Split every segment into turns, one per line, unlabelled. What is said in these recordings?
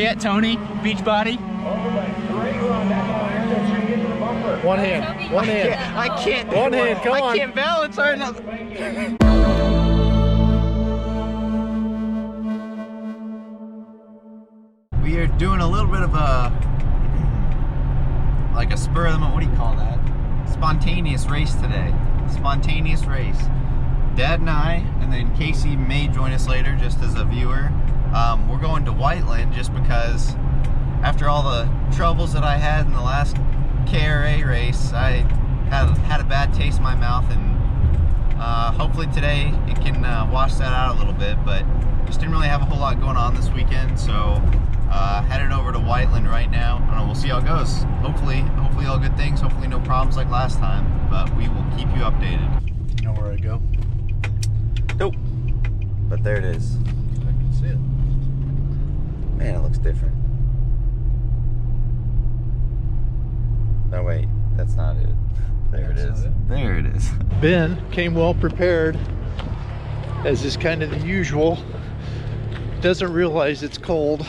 you at, Tony? Beachbody?
One hand. One hand.
I can't.
One hand. Come on.
I can't balance right now. We are doing a little bit of a, like a spur of the moment, what do you call that? Spontaneous race today. Spontaneous race. Dad and I, and then Casey may join us later just as a viewer. We're going to Whiteland just because after all the troubles that I had in the last KRA race, I had a bad taste in my mouth, and hopefully today it can wash that out a little bit, but just didn't really have a whole lot going on this weekend, so headed over to Whiteland right now. I don't know, we'll see how it goes. Hopefully all good things, hopefully no problems like last time, but we will keep you updated.
You know where I go?
Nope. But there it is.
I can see it.
Man, it looks different. No, wait, that's not it. There it is. There it is.
Ben came well prepared, as is kind of the usual. Doesn't realize it's cold.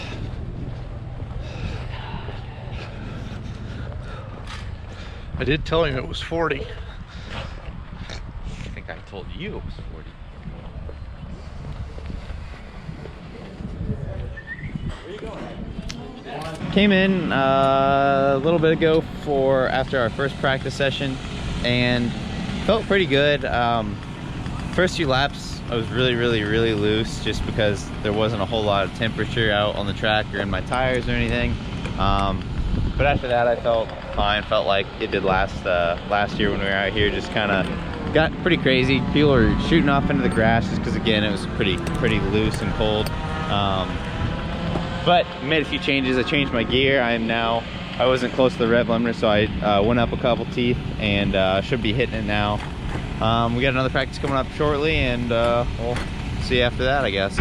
I did tell him it was 40.
I think I told you it was 40. Came in a little bit ago for after our first practice session and felt pretty good. First few laps I was really loose just because there wasn't a whole lot of temperature out on the track or in my tires or anything. But after that I felt fine. Felt like it did last year when we were out here. Just kind of got pretty crazy. People were shooting off into the grass just because again it was pretty loose and cold. But made a few changes. I changed my gear. I wasn't close to the rev limiter, so I went up a couple teeth and should be hitting it now. We got another practice coming up shortly, and we'll see after that, I guess.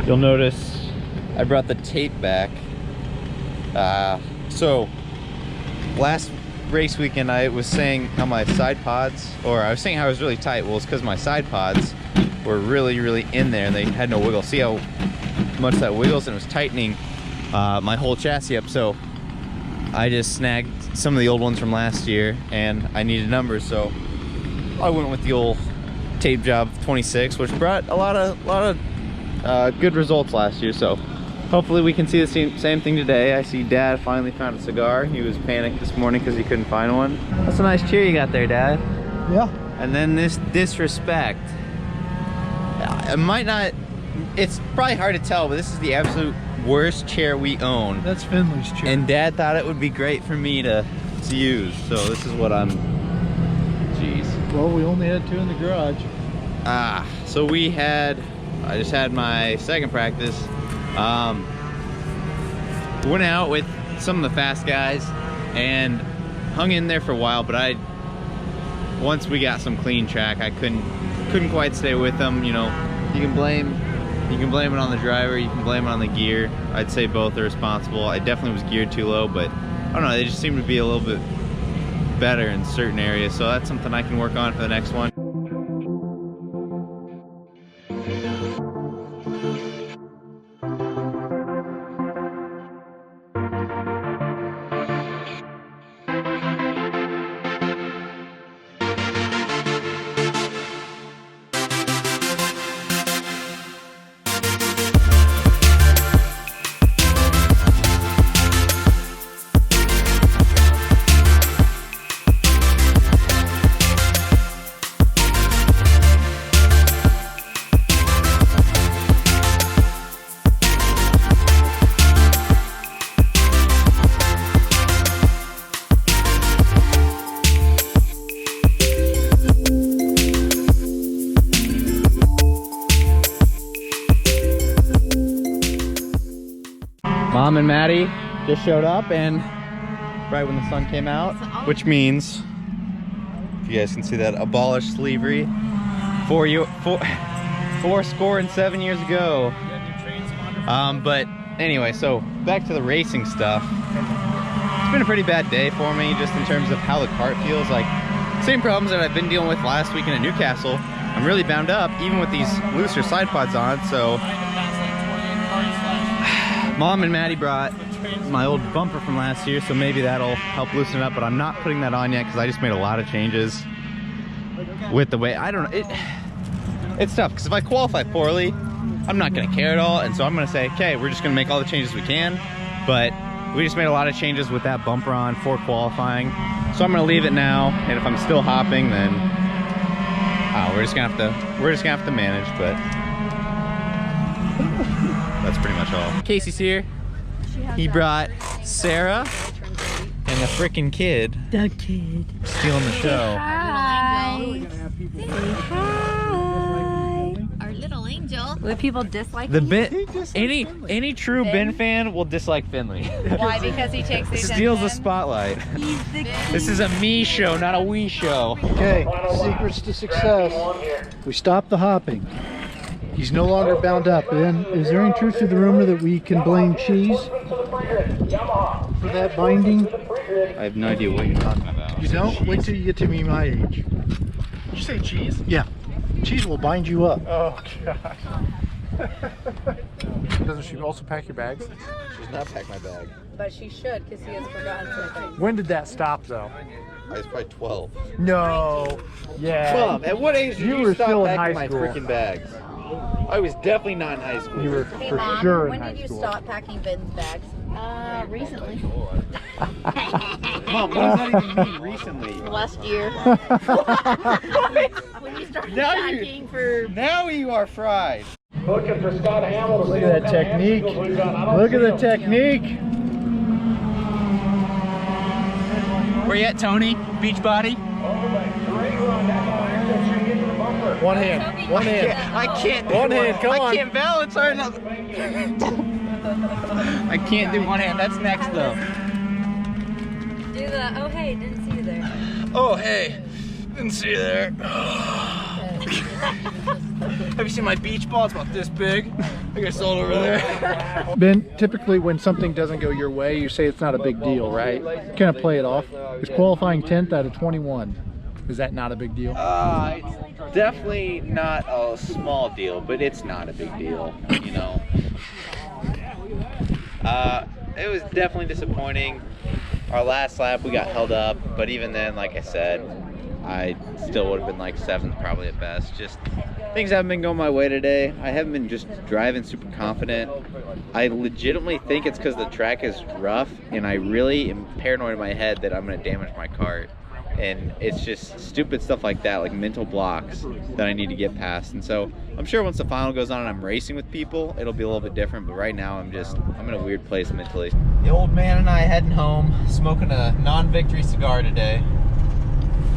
You'll notice I brought the tape back. So last race weekend I was saying how my side pods, or I was saying how it was really tight. Well, it's because my side pods were really in there and they had no wiggle. See how much that wiggles, and it was tightening my whole chassis up. So I just snagged some of the old ones from last year and I needed numbers, so I went with the old tape job 26, which brought a lot of good results last year. So hopefully we can see the same thing today. I see Dad finally found a cigar. He was panicked this morning because he couldn't find one. That's a nice chair you got there, Dad.
Yeah.
And then this disrespect. It might not, it's probably hard to tell, but this is the absolute worst chair we own.
That's Finley's chair.
And Dad thought it would be great for me to use. So this is what I'm, jeez.
Well, we only had 2 in the garage.
So I just had my second practice. Went out with some of the fast guys and hung in there for a while, but once we got some clean track, I couldn't quite stay with them. You know, you can blame it on the driver, you can blame it on the gear. I'd say both are responsible. I definitely was geared too low, but I don't know, they just seem to be a little bit better in certain areas, so that's something I can work on for the next one. Mom and Maddie just showed up, and right when the sun came out, which means, if you guys can see that, abolished slavery 4 years ago. But anyway, so back to the racing stuff. It's been a pretty bad day for me, just in terms of how the cart feels. Like, same problems that I've been dealing with last weekend at Newcastle. I'm really bound up, even with these looser side pods on. So Mom and Maddie brought my old bumper from last year, so maybe that'll help loosen it up, but I'm not putting that on yet because I just made a lot of changes with the way, I don't know, it's tough because if I qualify poorly, I'm not gonna care at all, and so I'm gonna say, okay, we're just gonna make all the changes we can. But we just made a lot of changes with that bumper on for qualifying, so I'm gonna leave it now, and if I'm still hopping, then we're just gonna have to manage. But that's pretty much all. Casey's here. He brought Sarah and the frickin' kid.
The kid.
Stealing the show.
Hi. Our little angel. Would people dislike
The
him?
any true Ben fan will dislike Finley.
Why? Because he takes the
Steals the spotlight.
He's the kid.
This is a me show, not a we show.
Okay, secrets to success. We stop the hopping. He's no longer bound up. And is there any truth to the rumor that we can blame cheese for that binding?
I have no idea what you're talking about.
You don't? Wait till you get to be my age.
Did you say cheese?
Yeah. Cheese will bind you up.
Oh gosh. Doesn't she also pack your bags?
She does not pack my bag.
But she should, because he has forgotten something.
When did that stop though?
I was probably 12.
No. Yeah.
Mom, at what age did
You
you,
were
stop
still in
packing
high
my
school.
freaking bags? I was definitely not in high school.
You were
Hey
for
Mom,
sure in
when
high
did you
school.
stop packing Ben's bags?
Recently.
Mom, what does that even mean recently?
Last year.
When you started
Now
packing for...
Now you are fried.
Look at that technique. Look at the technique.
Where you at, Tony? Beachbody?
One hand. One hand.
I can't do
One hand, come on.
I can't balance hard enough. I can't do one hand. That's next though.
Do the, oh hey, didn't see you there.
Oh hey, didn't see you there. Have you seen my beach ball? It's about this big. I got sold over there.
Ben, typically when something doesn't go your way, you say it's not a big deal, right? Kind of play it off. It's qualifying 10th out of 21. Is that not a big deal?
It's definitely not a small deal, but it's not a big deal, you know. It was definitely disappointing. Our last lap we got held up, but even then, like I said, I still would have been like 7th probably at best. Just things haven't been going my way today. I haven't been just driving super confident. I legitimately think it's because the track is rough, and I really am paranoid in my head that I'm going to damage my cart. And it's just stupid stuff like that, like mental blocks that I need to get past. And so I'm sure once the final goes on and I'm racing with people, it'll be a little bit different. But right now I'm in a weird place mentally. The old man and I heading home, smoking a non-victory cigar today.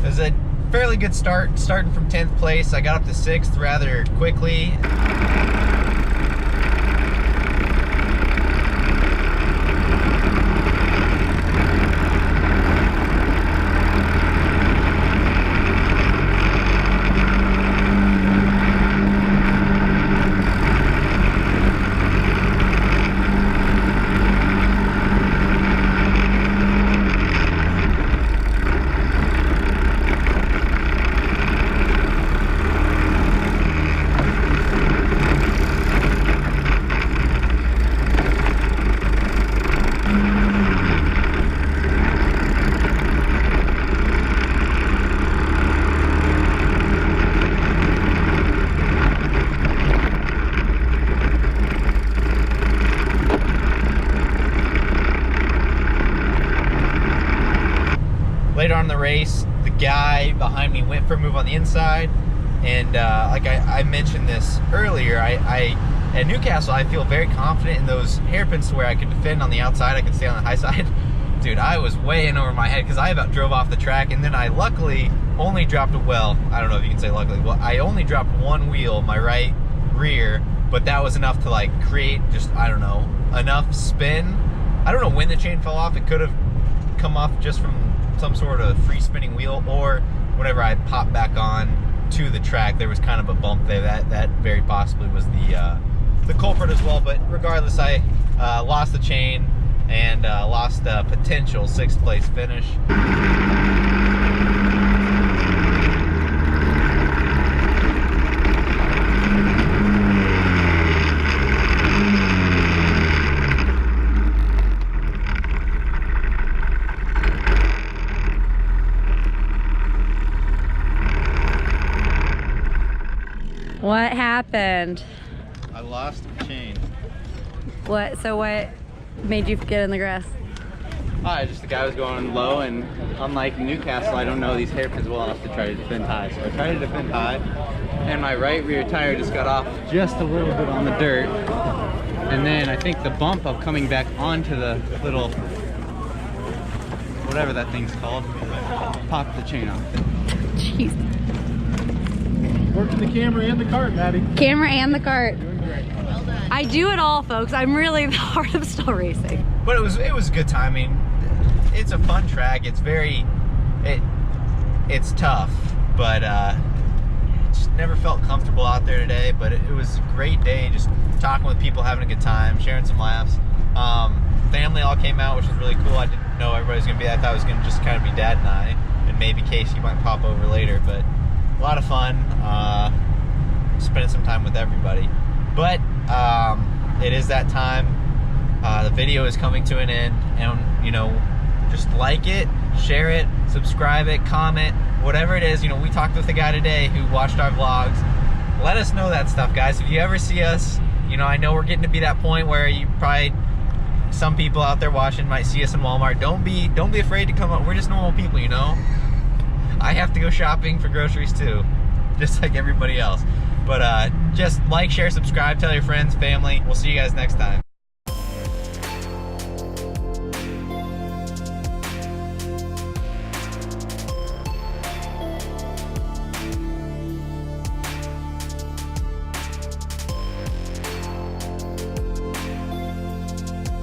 It was a fairly good start, starting from 10th place. I got up to 6th rather quickly. Later on in the race, the guy behind me went for a move on the inside, and like I mentioned this earlier, at Newcastle I feel very confident in those hairpins to where I could defend on the outside, I could stay on the high side. Dude, I was way in over my head because I about drove off the track, and then I luckily only dropped I don't know if you can say luckily, well, I only dropped one wheel, my right rear, but that was enough to like create just, I don't know, enough spin. I don't know when the chain fell off. It could have come off just from some sort of free spinning wheel, or whenever I popped back on to the track, there was kind of a bump there. That very possibly was the culprit as well. But regardless, I lost the chain and lost a potential 6th place finish.
What happened?
I lost the chain.
What? So what made you get in the grass?
Just the guy was going low, and unlike Newcastle, I don't know these hairpins well enough to try to defend high. So I tried to defend high, and my right rear tire just got off just a little bit on the dirt. And then I think the bump of coming back onto the little, whatever that thing's called, popped the chain off.
Jeez.
Working the camera and the cart, Maddie.
Camera and the cart. I do it all, folks. I'm really the heart of Stahl racing.
But it was a good time. I mean, it's a fun track. It's it's tough, but just never felt comfortable out there today. But it was a great day, just talking with people, having a good time, sharing some laughs. Family all came out, which was really cool. I didn't know everybody was gonna be there. I thought it was gonna just kind of be Dad and I, and maybe Casey might pop over later. But a lot of fun, spending some time with everybody. But it is that time. The video is coming to an end, and you know, just like it, share it, subscribe it, comment, whatever it is. You know, we talked with a guy today who watched our vlogs. Let us know that stuff, guys. If you ever see us, you know, I know we're getting to be that point where you probably, some people out there watching might see us in Walmart. Don't be afraid to come up. We're just normal people, you know. I have to go shopping for groceries too, just like everybody else. But just like, share, subscribe, tell your friends, family. We'll see you guys next time.